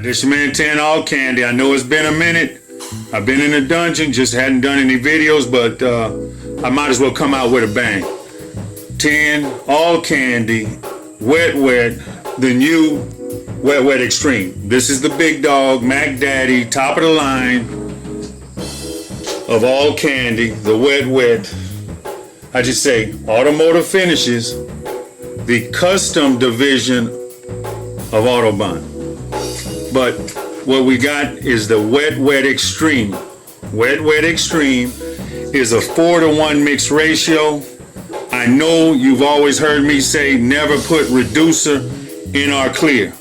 This your man 10 Allkandy. I know it's been a minute. I've been in the dungeon, just hadn't done any videos, but I might as well come out with a bang. 10 Allkandy, Wet Wet, the new Wet Wet Xtreme. This is the big dog, Mac Daddy, top of the line of Allkandy, the Wet Wet. I just say automotive finishes, the custom division of Autobahn. But what we got is the Wet Wet Xtreme. Wet Wet Xtreme is a 4-to-1 mix ratio. I know you've always heard me say never put reducer in our clear.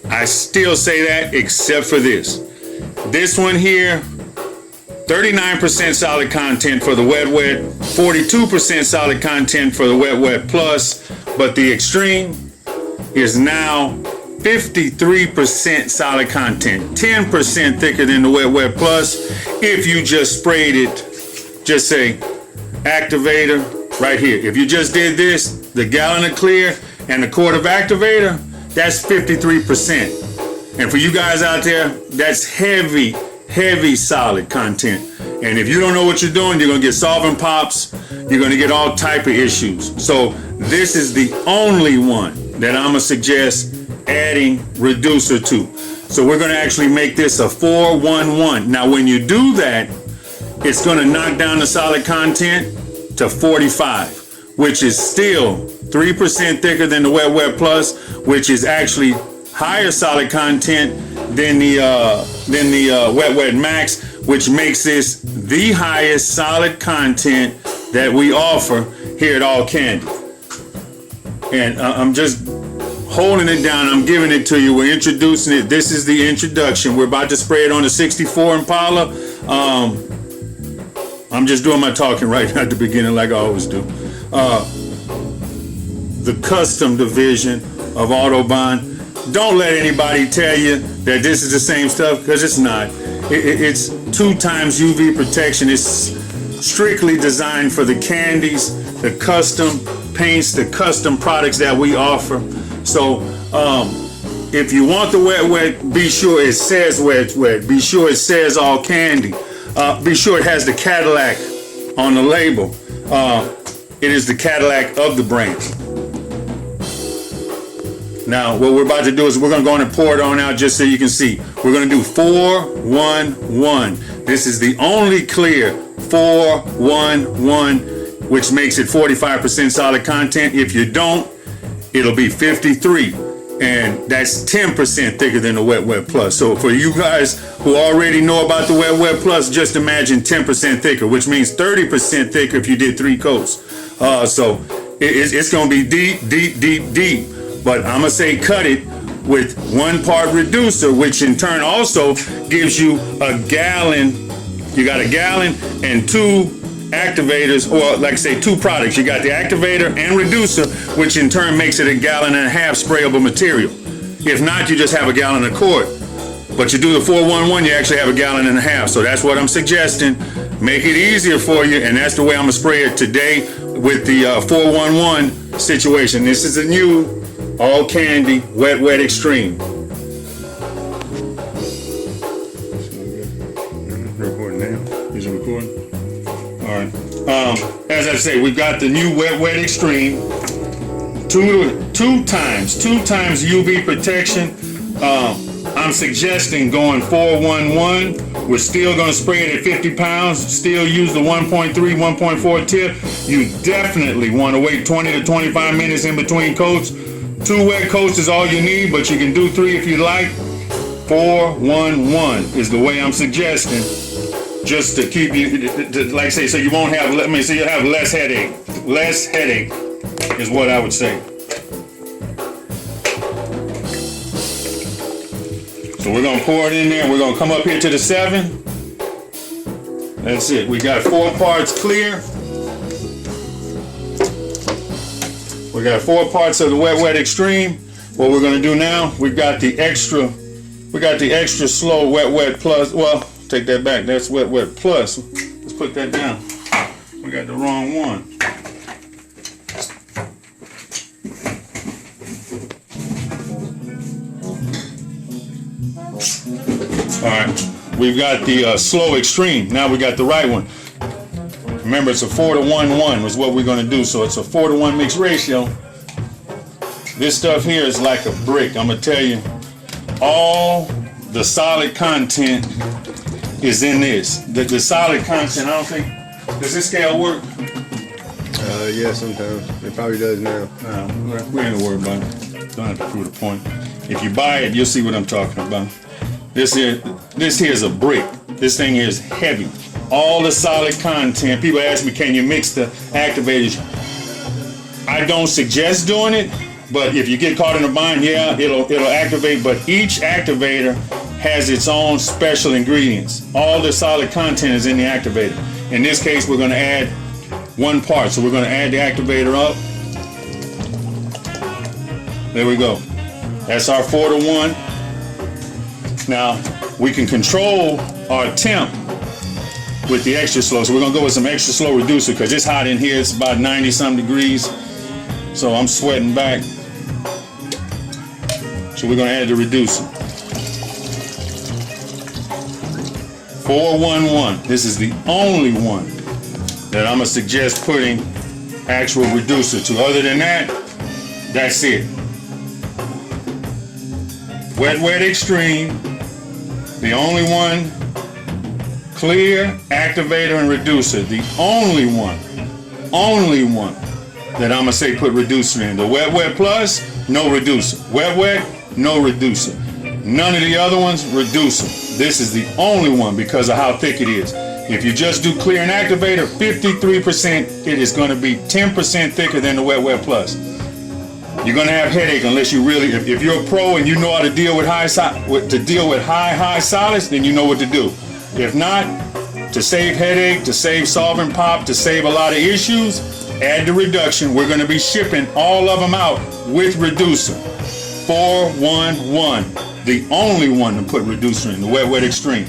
I still say that except for this. This one here, 39% solid content for the Wet Wet, 42% solid content for the Wet Wet Plus, but the Xtreme is now 53% solid content, 10% thicker than the Wet Wet Plus. If you just sprayed it, just say activator right here. If you just did this, the gallon of clear and the quart of activator, that's 53%. And for you guys out there, that's heavy, heavy solid content. And if you don't know what you're doing, you're gonna get solvent pops, you're gonna get all type of issues. So this is the only one that I'm gonna suggest adding reducer to. So we're going to actually make this a 4-1-1. Now when you do that, it's going to knock down the solid content to 45, which is still 3% thicker than the Wet Wet Plus, which is actually higher solid content than the Wet Wet Max, which makes this the highest solid content that we offer here at Allkandy. And I'm just holding it down. I'm giving it to you. We're introducing it. This is the introduction. We're about to spray it on the 64 Impala. I'm just doing my talking right at the beginning like I always do. The custom division of Autobahn. Don't let anybody tell you that this is the same stuff, because it's not. It's 2 times UV protection. It's strictly designed for the candies, the custom paints, the custom products that we offer. So if you want the Wet Wet, be sure it says Wet Wet. Be sure it says Allkandy. Be sure it has the Cadillac on the label. It is the Cadillac of the brand. Now what we're about to do is we're going to go on and pour it on out just so you can see. We're going to do 4-1-1. This is the only clear 4-1-1, which makes it 45% solid content. If you don't, it'll be 53, and that's 10% thicker than the Wet Wet Plus. So for you guys who already know about the Wet Wet Plus, just imagine 10% thicker, which means 30% thicker if you did 3 coats. So it's gonna be deep, deep, deep, deep. But I'm gonna say cut it with 1 part reducer, which in turn also gives you a gallon. You got a gallon and 2 activators, or like I say, 2 products. You got the activator and reducer, which in turn makes it a 1.5 gallon sprayable material. If not, you just have a 1 gallon a quart. But you do the 4-1-1, you actually have a 1.5 gallons. So that's what I'm suggesting. Make it easier for you, and that's the way I'm gonna spray it today with the 4-1-1 situation. This is a new Allkandy Wet Wet Xtreme. Recording now. Is it recording? All right. As I say, we've got the new Wet Wet Xtreme. Two times UV protection. I'm suggesting going 4-1-1. We're still going to spray it at 50 pounds. Still use the 1.3, 1.4 tip. You definitely want to wait 20 to 25 minutes in between coats. 2 wet coats is all you need, but you can do 3 if you like. 4-1-1 is the way I'm suggesting. Just to keep you, like I say, so you won't have, so you'll have less headache. Less headache is what I would say. So we're gonna pour it in there. We're gonna come up here to the 7. That's it. We got 4 parts clear. We got 4 parts of the Wet Wet Xtreme. What we're gonna do now, we got the extra slow Wet Wet Plus. Well, take that back. That's wet plus. Let's put that down. We got the wrong one. All right, we've got the slow extreme. Now we got the right one. Remember, it's a 4-to-1-1 is what we're going to do. So it's a 4-to-1 mixed ratio. This stuff here is like a brick. I'm going to tell you, all the solid content is in this. The solid content, I don't think, does this scale work? Yeah, sometimes. It probably does now. We ain't gonna worry about it. Don't have to prove the point. If you buy it, you'll see what I'm talking about. This here is a brick. This thing here is heavy. All the solid content. People ask me, can you mix the activators? I don't suggest doing it, but if you get caught in a bind, yeah, it'll activate. But each activator has its own special ingredients. All the solid content is in the activator. In this case, we're going to add one part. So we're going to add the activator up. There we go. That's our 4-to-1. Now, we can control our temp with the extra slow. So we're going to go with some extra slow reducer because it's hot in here. It's about 90-some degrees. So I'm sweating back. So we're going to add the reducer. 4-1-1. This is the only one that I'm going to suggest putting actual reducer to. Other than that, that's it. Wet extreme. The only one. Clear, activator, and reducer. The only one that I'm going to say put reducer in. The wet plus, no reducer. Wet, no reducer. None of the other ones, reducer. This is the only one because of how thick it is. If you just do clear and activator, 53%, it is going to be 10% thicker than the wet plus. You're going to have headache unless you really, if you're a pro and you know how to deal with high solids, then you know what to do. If not, to save headache, to save solvent pop, to save a lot of issues, add the reduction. We're going to be shipping all of them out with reducer. 4-1-1. The only one to put reducer in, the wet extreme.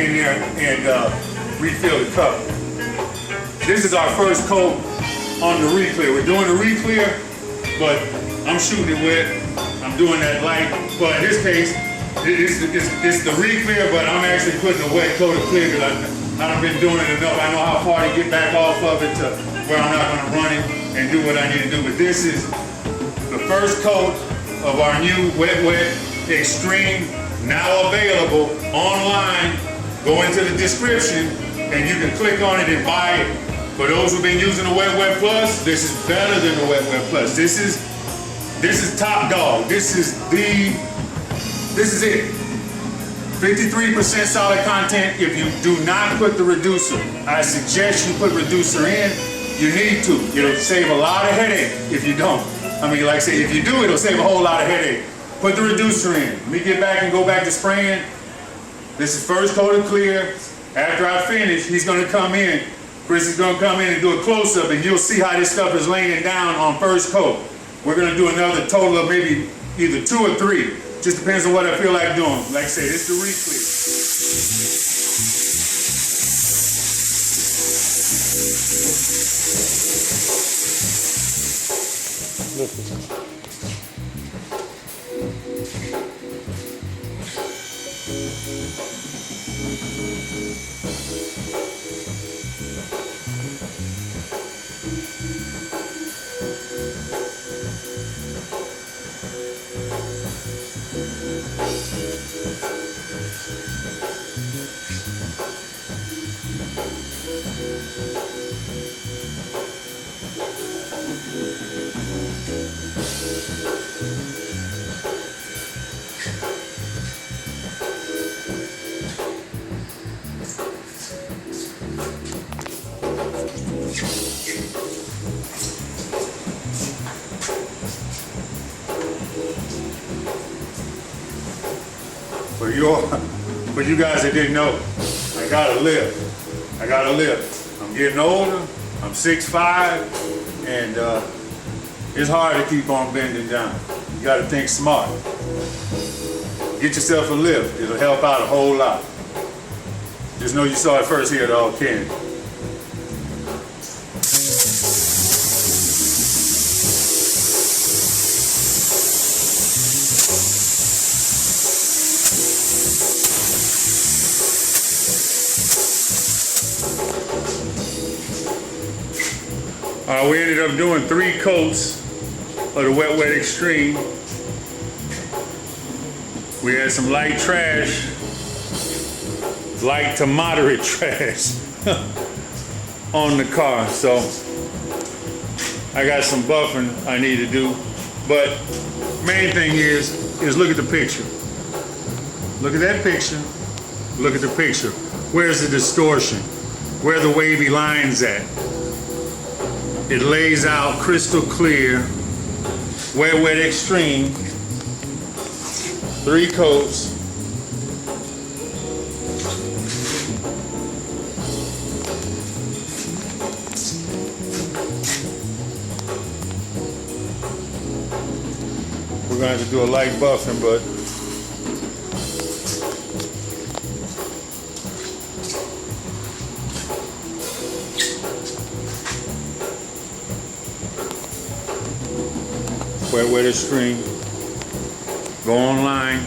in there and refill the cup. This is our first coat on the re-clear. We're doing the re-clear, but I'm shooting it wet. I'm doing that light. But in this case, it's the re-clear, but I'm actually putting a wet coat of clear because I've been doing it enough. I know how far to get back off of it to where I'm not going to run it and do what I need to do. But this is the first coat of our new Wet Xtreme, now available online. Go into the description and you can click on it and buy it. For those who've been using the Wet Plus, this is better than the Wet Plus. This is top dog. This is it. 53% solid content. If you do not put the reducer, I suggest you put reducer in. You need to. It'll save a lot of headache if you don't. I mean, like I say, if you do, it'll save a whole lot of headache. Put the reducer in. Let me get back and go back to spraying. This is first coat of clear. After I finish, he's gonna come in. Chris is gonna come in and do a close-up and you'll see how this stuff is laying down on first coat. We're gonna do another total of maybe either 2 or 3. Just depends on what I feel like doing. Like I say, this is the re-clear. For you guys that didn't know, I gotta live. I'm getting older. I'm 6'5", and it's hard to keep on bending down. You gotta think smart. Get yourself a lift. It'll help out a whole lot. Just know you saw it first here at Allkandy. We ended up doing 3 coats of the Wet Xtreme. We had some light trash, light to moderate trash on the car. So I got some buffing I need to do. But main thing is look at the picture. Look at that picture. Look at the picture. Where's the distortion? Where are the wavy lines at? It lays out crystal clear, Wet Xtreme, 3 coats. We're gonna have to do a light buffing, but Wet Xtreme. Go online,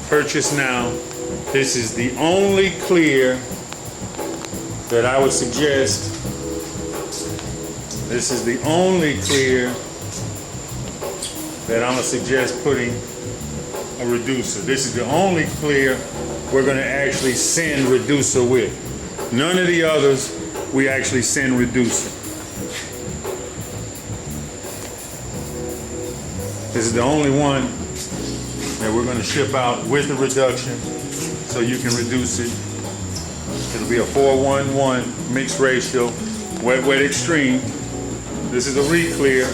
purchase now. This is the only clear that I would suggest. This is the only clear that I'm gonna suggest putting a reducer. This is the only clear we're gonna actually send reducer with. None of the others we actually send reducer. This is the only one that we're going to ship out with the reduction so you can reduce it. It'll be a 4:1:1 mixed ratio, Wet Xtreme. This is a re-clear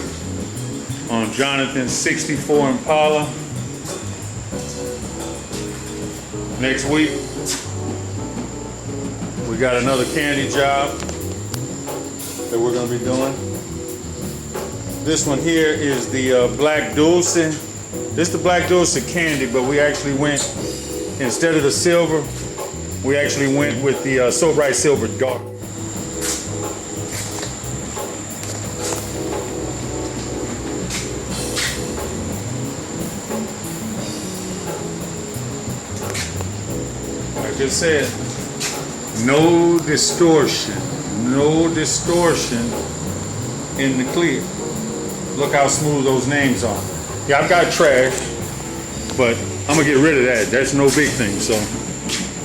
on Jonathan's 64 Impala. Next week, we got another candy job that we're going to be doing. This one here is the Black Dulce. This is the Black Dulce candy, but we actually went, instead of the silver, We actually went with the So Bright Silver Dark. Like I said, no distortion in the clear. Look how smooth those names are. Yeah, I've got trash, but I'm gonna get rid of that. That's no big thing. So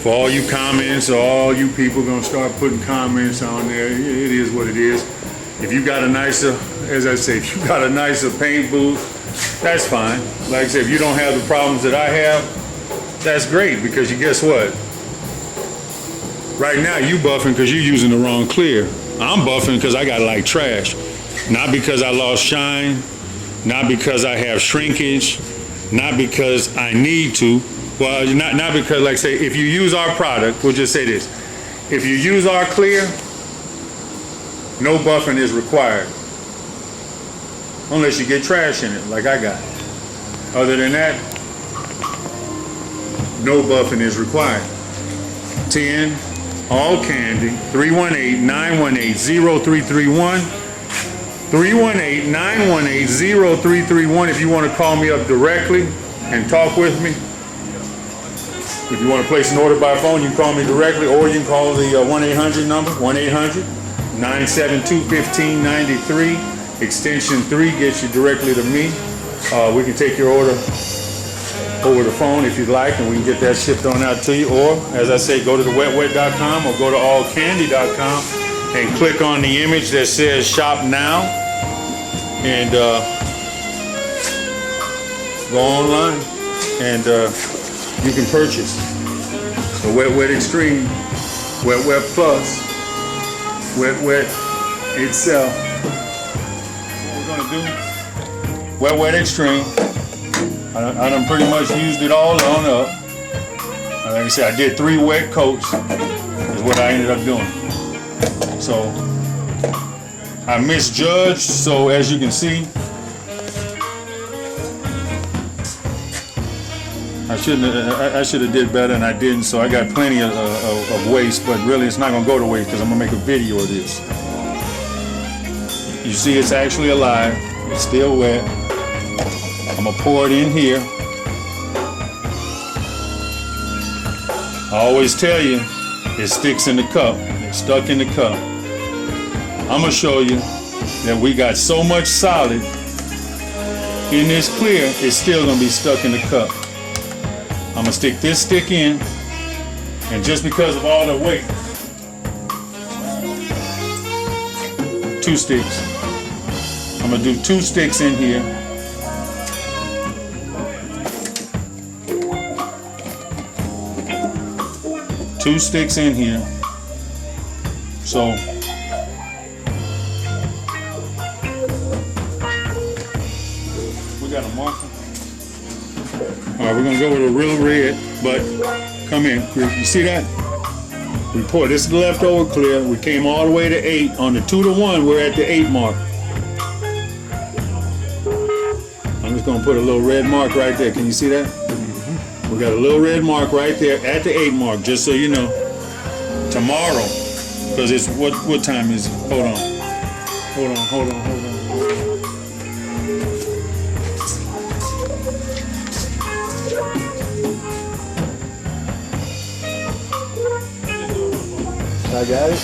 for all you comments, all you people gonna start putting comments on there, it is what it is. If you got a nicer, as I say, if you got a nicer paint booth, that's fine. Like I said, if you don't have the problems that I have, that's great, because you guess what? Right now you buffing because you're using the wrong clear. I'm buffing because I got like trash. Not because I lost shine, not because I have shrinkage, not because I need to. Well, not because, like say, if you use our product, we'll just say this. If you use our clear, no buffing is required. Unless you get trash in it, like I got. Other than that, no buffing is required. 10, Allkandy, 318-918-0331. 318-918-0331 if you want to call me up directly and talk with me. If you want to place an order by phone, you can call me directly, or you can call the 1-800 number, 1-800-972-1593. Extension 3 gets you directly to me. We can take your order over the phone if you'd like, and we can get that shipped on out to you. Or, as I say, go to the wetwet.com or go to allkandy.com and click on the image that says Shop Now, and go online, and you can purchase the Wet Xtreme, Wet Plus, Wet itself. What we're gonna do, Wet Xtreme. I done pretty much used it all on up. Like I said, I did 3 wet coats, is what I ended up doing. So I misjudged, so as you can see, I should have did better, and I didn't, so I got plenty of waste, but really it's not gonna go to waste because I'm gonna make a video of this. You see it's actually alive, it's still wet. I'm gonna pour it in here. I always tell you, it sticks in the cup, it's stuck in the cup. I'm gonna show you that we got so much solid in this clear, it's still gonna be stuck in the cup. I'm gonna stick this stick in, and just because of all the weight, 2 sticks. I'm gonna do 2 sticks in here. Two sticks in here. So we got a marker. All right, we're gonna go with a real red, but come in. You see that? We pour. This is the leftover clear. We came all the way to 8. On the 2-to-1, we're at the 8 mark. I'm just gonna put a little red mark right there. Can you see that? We got a little red mark right there at the 8 mark, just so you know. Tomorrow, because it's what time is it? Hold on. I got it.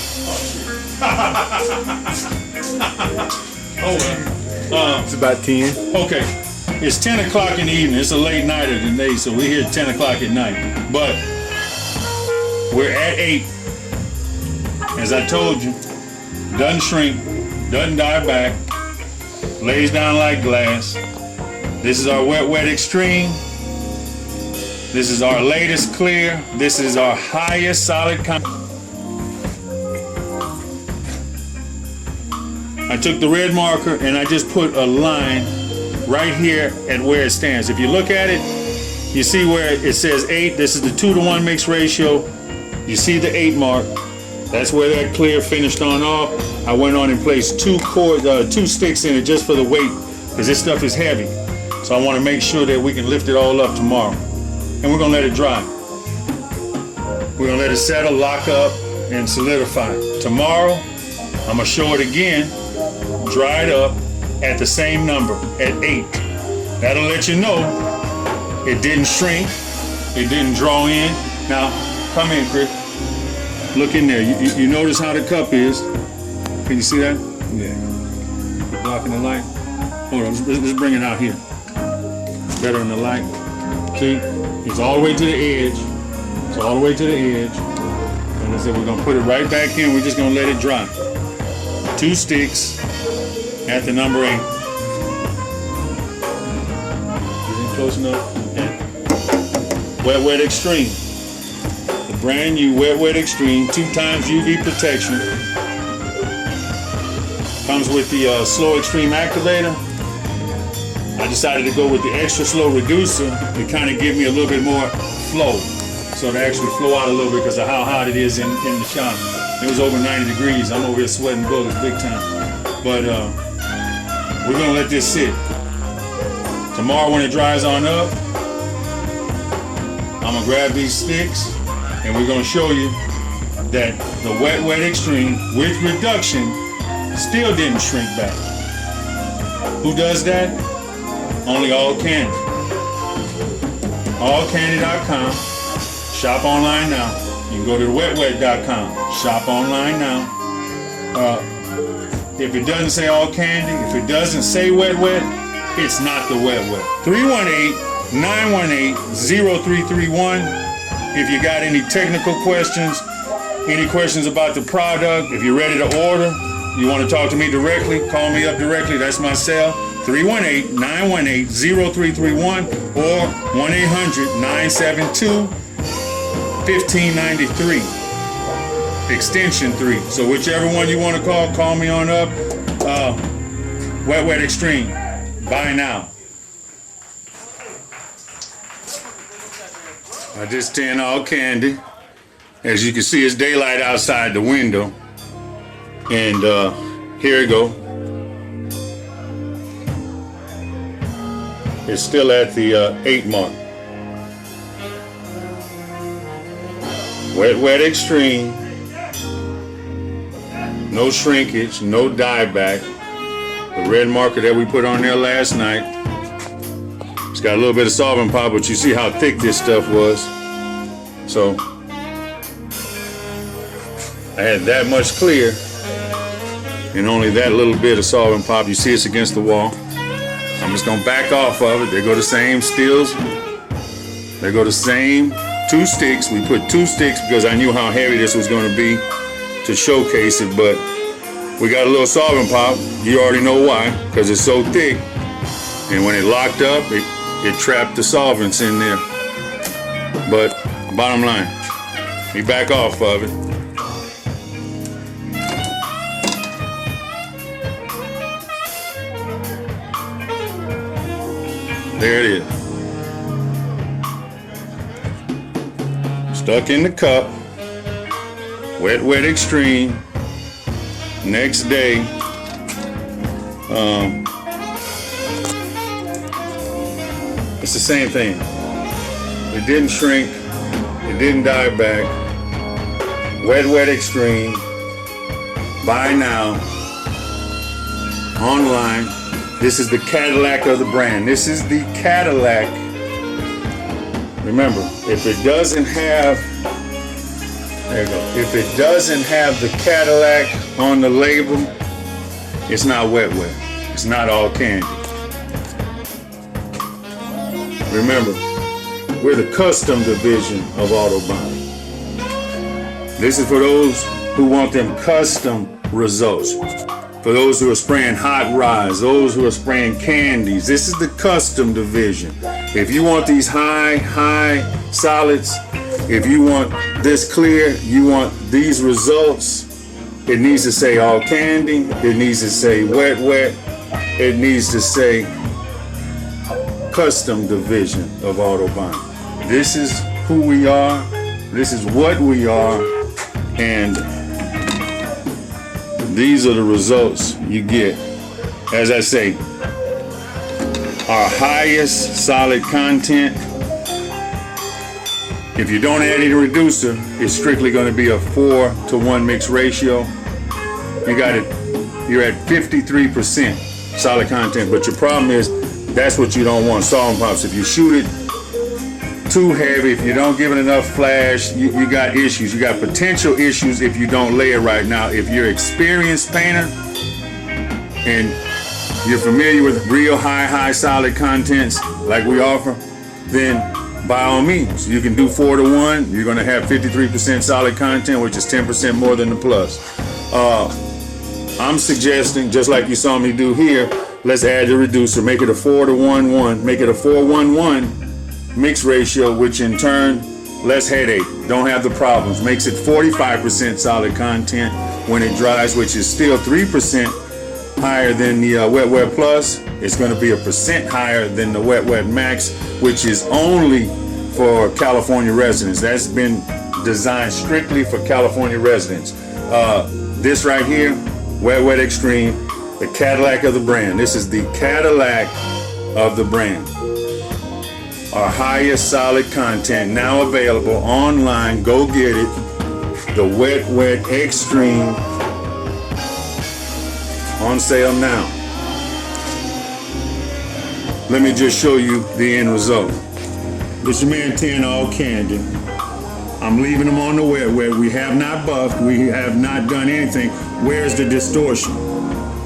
Oh well. It's about 10. Okay. It's 10 o'clock in the evening. It's a late night of the day, so we're here at 10 o'clock at night. But we're at 8. As I told you, doesn't shrink, doesn't die back, lays down like glass. This is our Wet Xtreme. This is our latest clear. This is our highest solid content. I took the red marker and I just put a line right here at where it stands. If you look at it, you see where it says 8. This is the 2-to-1 mix ratio. You see the 8 mark. That's where that clear finished on off. I went on and placed 2 sticks in it just for the weight, because this stuff is heavy. So I want to make sure that we can lift it all up tomorrow. And we're gonna let it dry. We're gonna let it settle, lock up, and solidify. Tomorrow, I'm gonna show it again, dried up at the same number, at 8. That'll let you know it didn't shrink, it didn't draw in. Now, come in, Chris. Look in there. You notice how the cup is. Can you see that? Yeah. Blocking the light. Hold on, let's bring it out here. Better in the light. See? It's all the way to the edge. It's all the way to the edge. And I said we're gonna put it right back in. We're just gonna let it dry. 2 sticks at the number 8. Getting close enough. And Wet Xtreme. The brand new Wet Xtreme, 2 times UV protection. Comes with the slow Xtreme activator. I decided to go with the extra slow reducer to kind of give me a little bit more flow. So to actually flow out a little bit because of how hot it is in the shop. It was over 90 degrees. I'm over here sweating bullets big time. But we're gonna let this sit. Tomorrow when it dries on up, I'm gonna grab these sticks and we're gonna show you that the Wet Xtreme with reduction still didn't shrink back. Who does that? Only Allkandy. Allkandy.com. Shop online now. You can go to wetwet.com. Shop online now. If it doesn't say Allkandy, if it doesn't say Wet, it's not the Wet. 318-918-0331. If you got any technical questions, any questions about the product, if you're ready to order, you want to talk to me directly, call me up directly. That's my cell, 318-918-0331 or 1-800-972-1593, extension 3. So whichever one you want to call me on up. Wet Xtreme. Buy now. I just tin Allkandy. As you can see, it's daylight outside the window. And here we go. It's still at the 8 mark. Wet Xtreme. No shrinkage, no dieback. The red marker that we put on there last night. It's got a little bit of solvent pop, but you see how thick this stuff was. So I had that much clear and only that little bit of solvent pop. You see it's against the wall. I'm just gonna back off of it. There go the same stills. There go the same 2 sticks. We put 2 sticks because I knew how heavy this was gonna be to showcase it, but we got a little solvent pop. You already know why, because it's so thick. And when it locked up, it trapped the solvents in there. But bottom line, we back off of it. There it is. Stuck in the cup. Wet Xtreme. Next day. It's the same thing. It didn't shrink. It didn't die back. Wet Xtreme. Buy now. Online. This is the Cadillac of the brand. This is the Cadillac. Remember, if it doesn't have, there you go. If it doesn't have the Cadillac on the label, it's not Wet. It's not Allkandy. Remember, we're the custom division of Autobahn. This is for those who want them custom results. For those who are spraying hot rods, those who are spraying candies, this is the custom division. If you want these high solids, if you want this clear, you want these results, it needs to say Allkandy, it needs to say Wet, it needs to say custom division of Autobahn. This is who we are, this is what we are, and these are the results you get. As I say, our highest solid content If you don't add any reducer, it's strictly going to be a 4-to-1 mix ratio. You got it. You're at 53% solid content, but your problem is that's what you don't want. Salt and pops. If you shoot it too heavy, if you don't give it enough flash, you got issues. You got potential issues if you don't lay it right. Now, if you're an experienced painter and you're familiar with real high solid contents like we offer, then by all means, you can do 4-to-1. You're going to have 53% solid content, which is 10% more than the plus. I'm suggesting, just like you saw me do here, let's add the reducer, make it a 4-to-1-1, make it a 4-1-1 mix ratio, which in turn, less headache, don't have the problems, makes it 45% solid content when it dries, which is still 3% higher than the Wet Plus. It's going to be 1% higher than the Wet Max, which is only for California residents. That's been designed strictly for California residents. This right here, Wet Xtreme, the Cadillac of the brand. This is the Cadillac of the brand. Our highest solid content now available online. Go get it. The Wet Xtreme on sale now. Let me just show you the end result. This your man 10 Allkandy. I'm leaving them on the wet. We have not buffed. We have not done anything. Where's the distortion?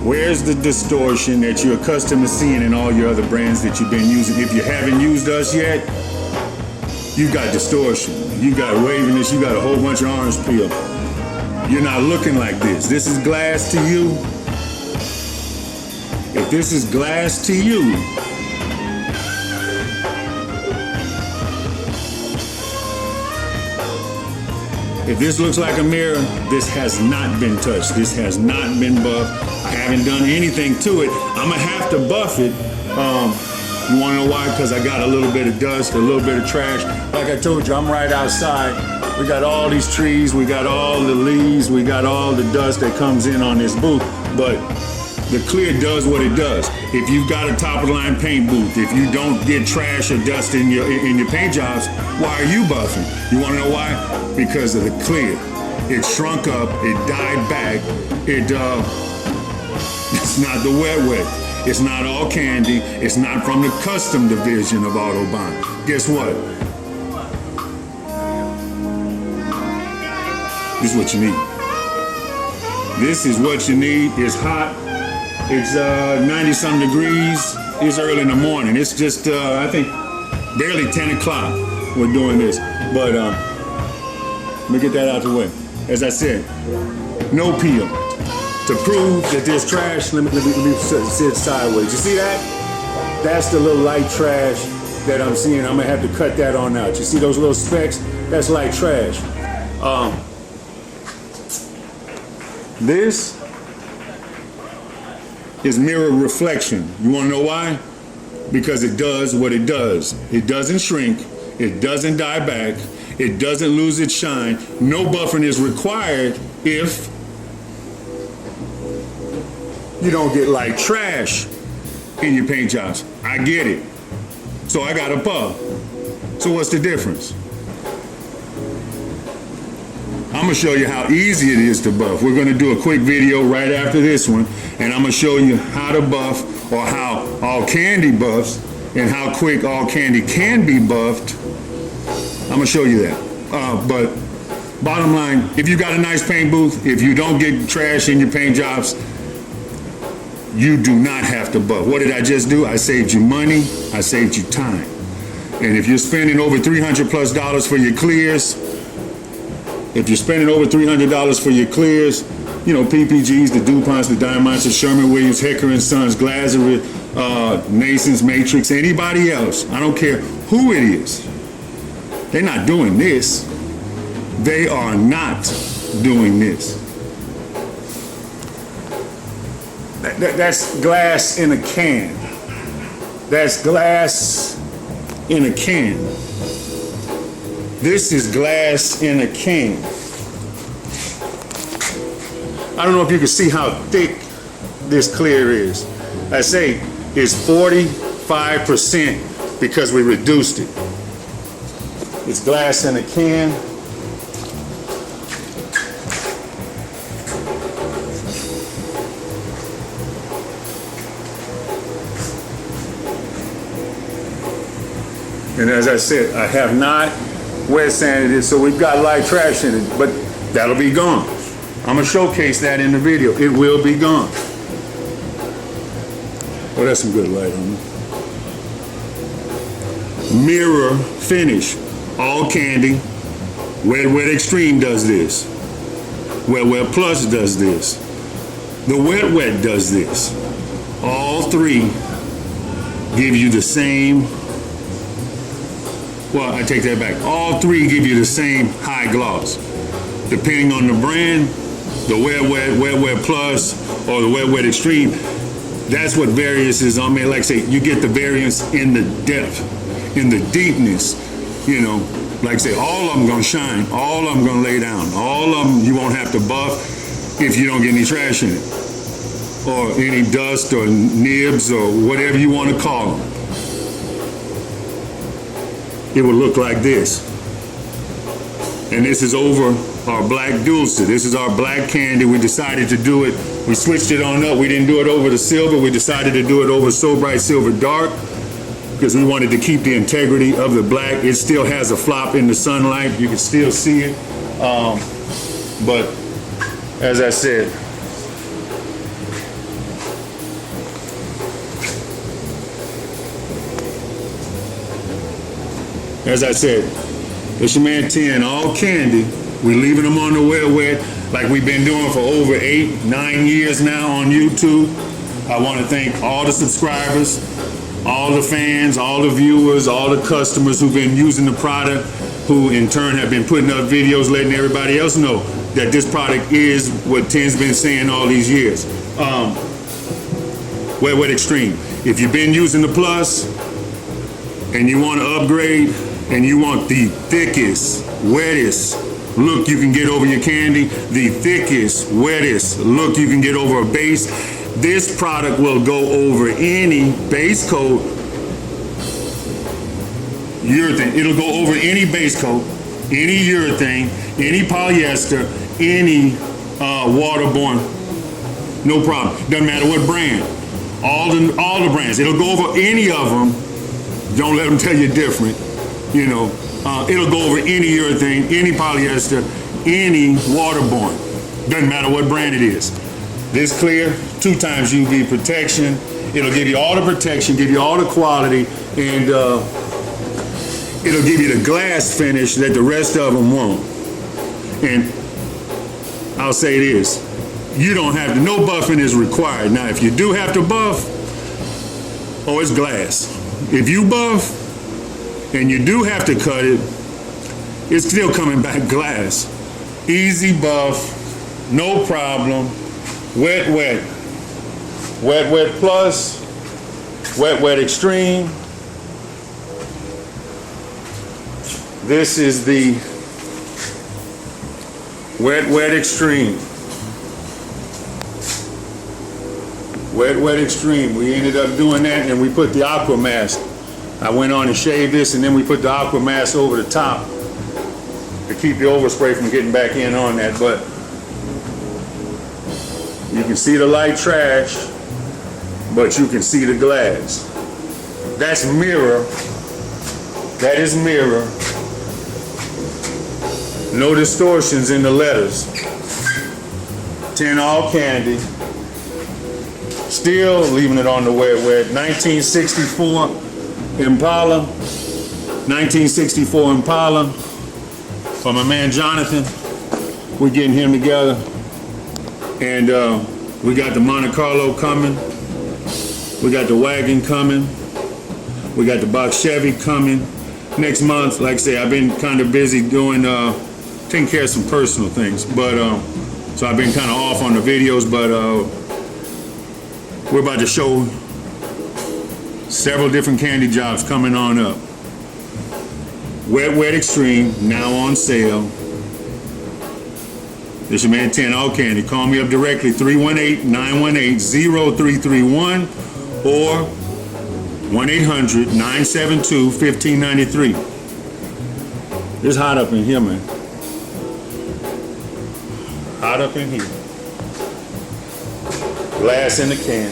Where's the distortion that you're accustomed to seeing in all your other brands that you've been using? If you haven't used us yet, you got distortion. You got waviness. You got a whole bunch of orange peel. You're not looking like this. This is glass to you. If this is glass to you, if this looks like a mirror, this has not been touched. This has not been buffed. I haven't done anything to it. I'm gonna have to buff it. You wanna know why? Because I got a little bit of dust, a little bit of trash. Like I told you, I'm right outside. We got all these trees, we got all the leaves, we got all the dust that comes in on this booth. But the clear does what it does. If you've got a top-of-the-line paint booth, if you don't get trash or dust in your paint jobs, why are you buffing? You want to know why? Because of the clear. It shrunk up. It died back. It's not the wet. It's not Allkandy. It's not from the custom division of Autobahn. Guess what? This is what you need. This is what you need. It's hot. It's 90-some degrees. It's early in the morning. It's just, I think, barely 10 o'clock we're doing this. But let me get that out of the way. As I said, no peel. To prove that there's trash, let me sit sideways. You see that? That's the little light trash that I'm seeing. I'm going to have to cut that on out. You see those little specks? That's light trash. This is mirror reflection. You want to know why? Because it does what it does. It doesn't shrink. It doesn't die back. It doesn't lose its shine. No buffering is required if you don't get like trash in your paint jobs. I get it. So I got a buff. So what's the difference? I'm gonna show you how easy it is to buff. We're gonna do a quick video right after this one, and I'm gonna show you how to buff, or how Allkandy buffs, and how quick Allkandy can be buffed. I'm gonna show you that. But bottom line, if you got a nice paint booth, if you don't get trash in your paint jobs, you do not have to buff. What did I just do? I saved you money, I saved you time. And if you're spending over $300+ for your clears, if you're spending over $300 for your clears, you know, PPGs, the DuPonts, the Diamonds, the Sherman-Williams, Hecker & Sons, Glazerite, Nason's, Matrix, anybody else, I don't care who it is, they're not doing this. They are not doing this. That's glass in a can. That's glass in a can. This is glass in a can. I don't know if you can see how thick this clear is. I say it's 45% because we reduced it. It's glass in a can. And as I said, I have not wet sanded it, so we've got light trash in it, but that'll be gone. I'm gonna showcase that in the video. It will be gone. Oh, that's some good light on it. Mirror finish. Allkandy. Wet Xtreme does this. Wet Plus does this. The Wet does this. All three give you the same. Well, I take that back. All three give you the same high gloss. Depending on the brand, the Wet Plus, or the Wet Xtreme, that's what variance is on me. Like I say, you get the variance in the depth, in the deepness. You know, like I say, all of them gonna shine, all of them gonna lay down, all of them you won't have to buff if you don't get any trash in it, or any dust or nibs or whatever you want to call them. It would look like this. And this is over our black dulce. This is our black candy. We decided to do it. We switched it on up. We didn't do it over the silver. We decided to do it over So Bright Silver Dark because we wanted to keep the integrity of the black. It still has a flop in the sunlight. You can still see it. But as I said, it's your man 10, Allkandy. We're leaving them on the wet like we've been doing for over 8-9 years now on YouTube. I want to thank all the subscribers, all the fans, all the viewers, all the customers who've been using the product, who in turn have been putting up videos letting everybody else know that this product is what 10's been saying all these years. Wet Xtreme. If you've been using the Plus and you want to upgrade, and you want the thickest, wettest look you can get over your candy, the thickest, wettest look you can get over a base, this product will go over any base coat urethane. It'll go over any base coat, any urethane, any polyester, any waterborne. No problem. Doesn't matter what brand. All the brands. It'll go over any of them. Don't let them tell you different. You know, it'll go over any urethane, any polyester, any waterborne. Doesn't matter what brand it is. This clear, 2 times UV protection. It'll give you all the protection, give you all the quality, and it'll give you the glass finish that the rest of them won't. And I'll say this, you don't have to, no buffing is required. Now, if you do have to buff, oh, it's glass. If you buff, and you do have to cut it, it's still coming back glass. Easy buff, no problem. Wet Plus, Wet Xtreme. This is the Wet Xtreme. Wet Xtreme. We ended up doing that, and we put the aqua mask. I went on and shaved this, and then we put the aqua mask over the top to keep the overspray from getting back in on that. But you can see the light trash, but you can see the glass. That's mirror. That is mirror. No distortions in the letters. 10 Allkandy. Still leaving it on the wet. 1964 Impala. 1964 Impala. For my man Jonathan. We're getting him together. And we got the Monte Carlo coming. We got the wagon coming. We got the box Chevy coming. Next month, like I say, I've been kind of busy doing, taking care of some personal things. But, so I've been kind of off on the videos, but we're about to show several different candy jobs coming on up. Wet Xtreme, now on sale. This your man 10 Allkandy. Call me up directly, 318-918-0331 or 1-800-972-1593. It's hot up in here, man. Hot up in here. Glass in the can.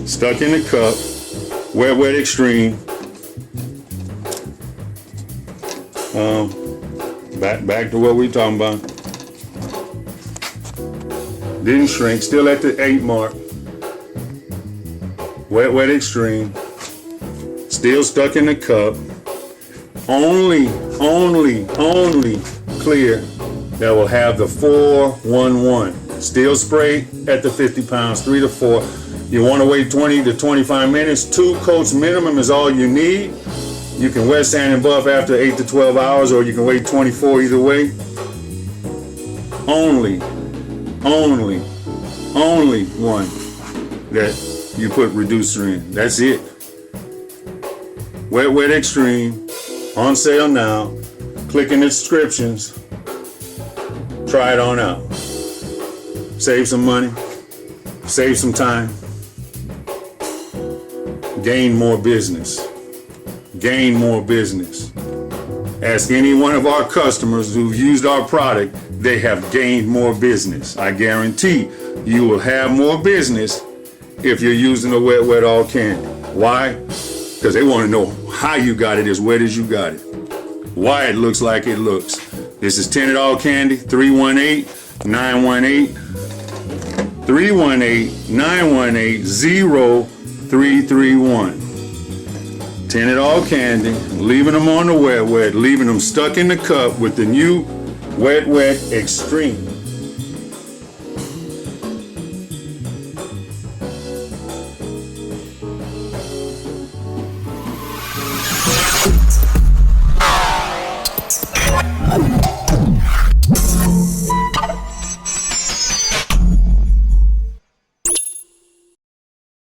Stuck in the cup. Wet Xtreme. Back to what we talking about. Didn't shrink. Still at the 8 mark. Wet Xtreme. Still stuck in the cup. Only clear that will have the 411. Still sprayed at the 50 pounds, 3 to 4. You want to wait 20 to 25 minutes. 2 coats minimum is all you need. You can wet sand and buff after 8 to 12 hours, or you can wait 24 either way. Only one that you put reducer in. That's it. Wet Xtreme, on sale now. Click in the descriptions. Try it on out. Save some money. Save some time. Gain more business. Gain more business. Ask any one of our customers who've used our product, they have gained more business. I guarantee you will have more business if you're using the wet Allkandy. Why? Because they want to know how you got it as wet as you got it. Why it looks like it looks. This is Tinted Allkandy, 318-918-0331. Tinted Allkandy, leaving them on the wet, leaving them stuck in the cup with the new wet Xtreme.